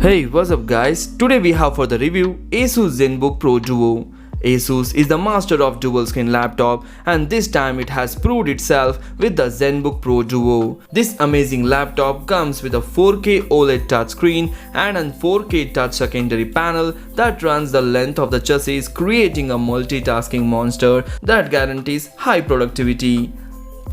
Hey, what's up guys? Today we have for the review Asus ZenBook Pro Duo. Asus is the master of dual screen laptop and this time it has proved itself with the ZenBook Pro Duo. This amazing laptop comes with a 4K OLED touchscreen and a 4K touch secondary panel that runs the length of the chassis, creating a multitasking monster that guarantees high productivity.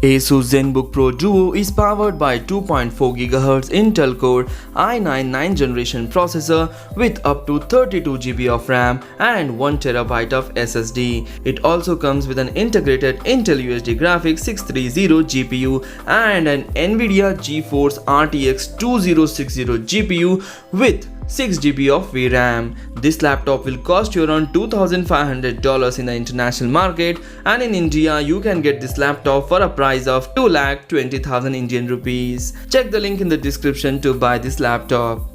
Asus ZenBook Pro Duo is powered by 2.4 GHz Intel Core i9 9th generation processor with up to 32 GB of RAM and 1 TB of SSD. It also comes with an integrated Intel UHD Graphics 630 GPU and an NVIDIA GeForce RTX 2060 GPU with 6 GB of VRAM. This laptop will cost you around $2,500 in the international market, and in India you can get this laptop for a price of 2,20,000 Indian rupees. Check the link in the description to buy this laptop.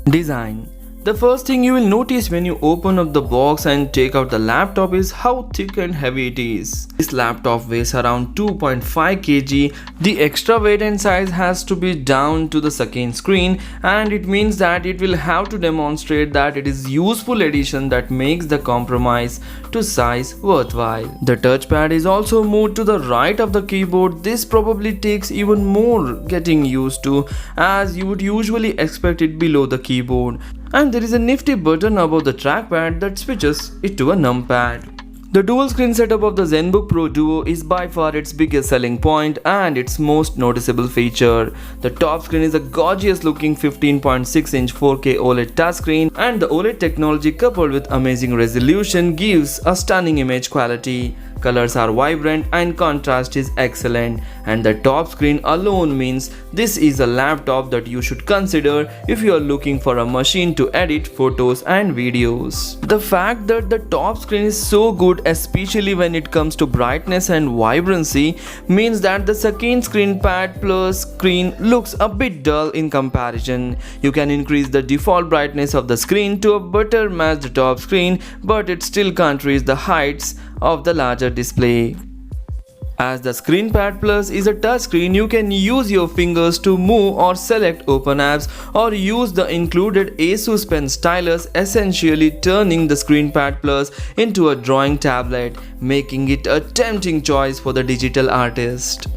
Design. The first thing you will notice when you open up the box and take out the laptop is how thick and heavy it is. This laptop weighs around 2.5 kg. The extra weight and size has to be down to the second screen, and it means that it will have to demonstrate that it is useful addition that makes the compromise to size worthwhile. The touchpad is also moved to the right of the keyboard. This probably takes even more getting used to, as you would usually expect it below the keyboard. And there is a nifty button above the trackpad that switches it to a numpad. The dual screen setup of the ZenBook Pro Duo is by far its biggest selling point and its most noticeable feature. The top screen is a gorgeous looking 15.6-inch 4K OLED touchscreen, and the OLED technology coupled with amazing resolution gives a stunning image quality. Colors are vibrant and contrast is excellent, and the top screen alone means this is a laptop that you should consider if you are looking for a machine to edit photos and videos. The fact that the top screen is so good, especially when it comes to brightness and vibrancy, means that the second screen pad plus screen looks a bit dull in comparison. You can increase the default brightness of the screen to a better match the top screen, but it still can't reach the heights of the larger display. As the ScreenPad Plus is a touchscreen, you can use your fingers to move or select open apps, or use the included Asus Pen stylus, essentially turning the ScreenPad Plus into a drawing tablet, making it a tempting choice for the digital artist.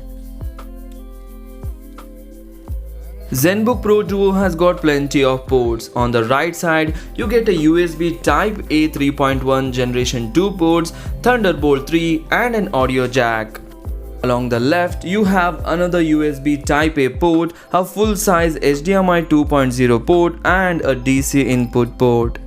ZenBook Pro Duo has got plenty of ports. On the right side, you get a USB Type-A 3.1 Generation 2 ports, Thunderbolt 3 and an audio jack. Along the left, you have another USB Type-A port, a full-size HDMI 2.0 port and a DC input port.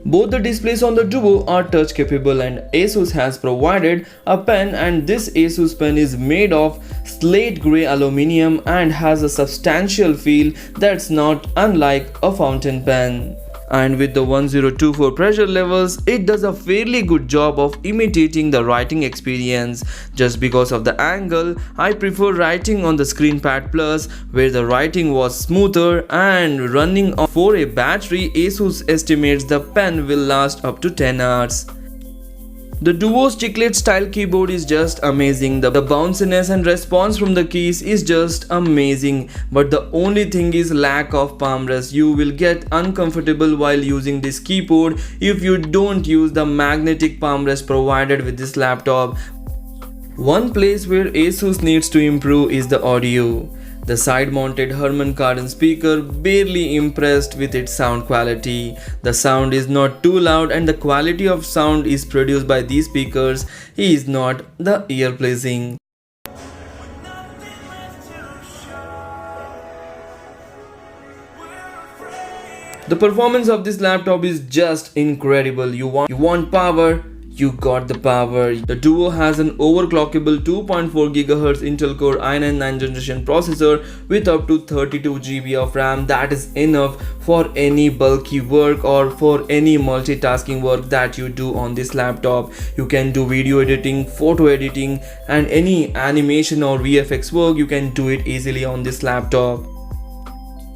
Both the displays on the Duo are touch capable, and Asus has provided a pen, and this Asus pen is made of slate grey aluminum and has a substantial feel that's not unlike a fountain pen. And with the 1024 pressure levels, it does a fairly good job of imitating the writing experience. Just because of the angle, I prefer writing on the ScreenPad Plus, where the writing was smoother, and running on 4A battery, Asus estimates the pen will last up to 10 hours. The Duo's chiclet style keyboard is just amazing. The bounciness and response from the keys is just amazing, but the only thing is lack of palm rest. You will get uncomfortable while using this keyboard if you don't use the magnetic palm rest provided with this laptop. One place where Asus needs to improve is the audio. The side-mounted Harman Kardon speaker barely impressed with its sound quality. The sound is not too loud, and the quality of sound is produced by these speakers is not the ear-pleasing. The performance of this laptop is just incredible. You want power? You got the power. The Duo has an overclockable 2.4 GHz Intel Core i9 9th generation processor with up to 32 GB of RAM. That is enough for any bulky work or for any multitasking work that you do on this laptop. You can do video editing, photo editing, and any animation or VFX work. You can do it easily on this laptop.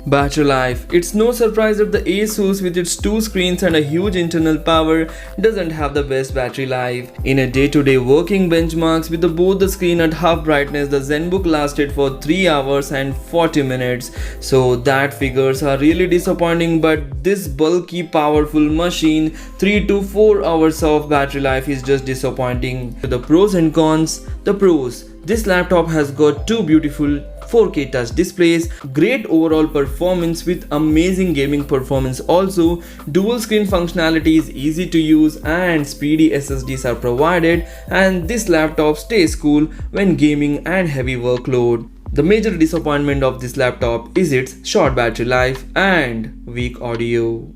Battery life. It's no surprise that the Asus with its 2 screens and a huge internal power doesn't have the best battery life. In a day-to-day working benchmarks with both the screen at half brightness, the ZenBook lasted for 3 hours and 40 minutes. So that figures are really disappointing, but this bulky powerful machine 3 to 4 hours of battery life is just disappointing. The pros and cons. The pros. This laptop has got two beautiful 4K touch displays, great overall performance with amazing gaming performance also, dual screen functionality is easy to use and speedy SSDs are provided, and this laptop stays cool when gaming and heavy workload. The major disappointment of this laptop is its short battery life and weak audio.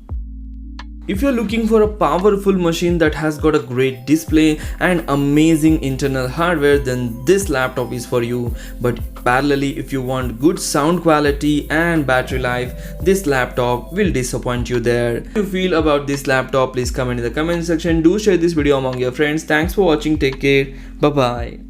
If you're looking for a powerful machine that has got a great display and amazing internal hardware, then this laptop is for you. But parallelly, if you want good sound quality and battery life, this laptop will disappoint you there. If you feel about this laptop, please comment in the comment section. Do share this video among your friends. Thanks for watching. Take care. Bye bye.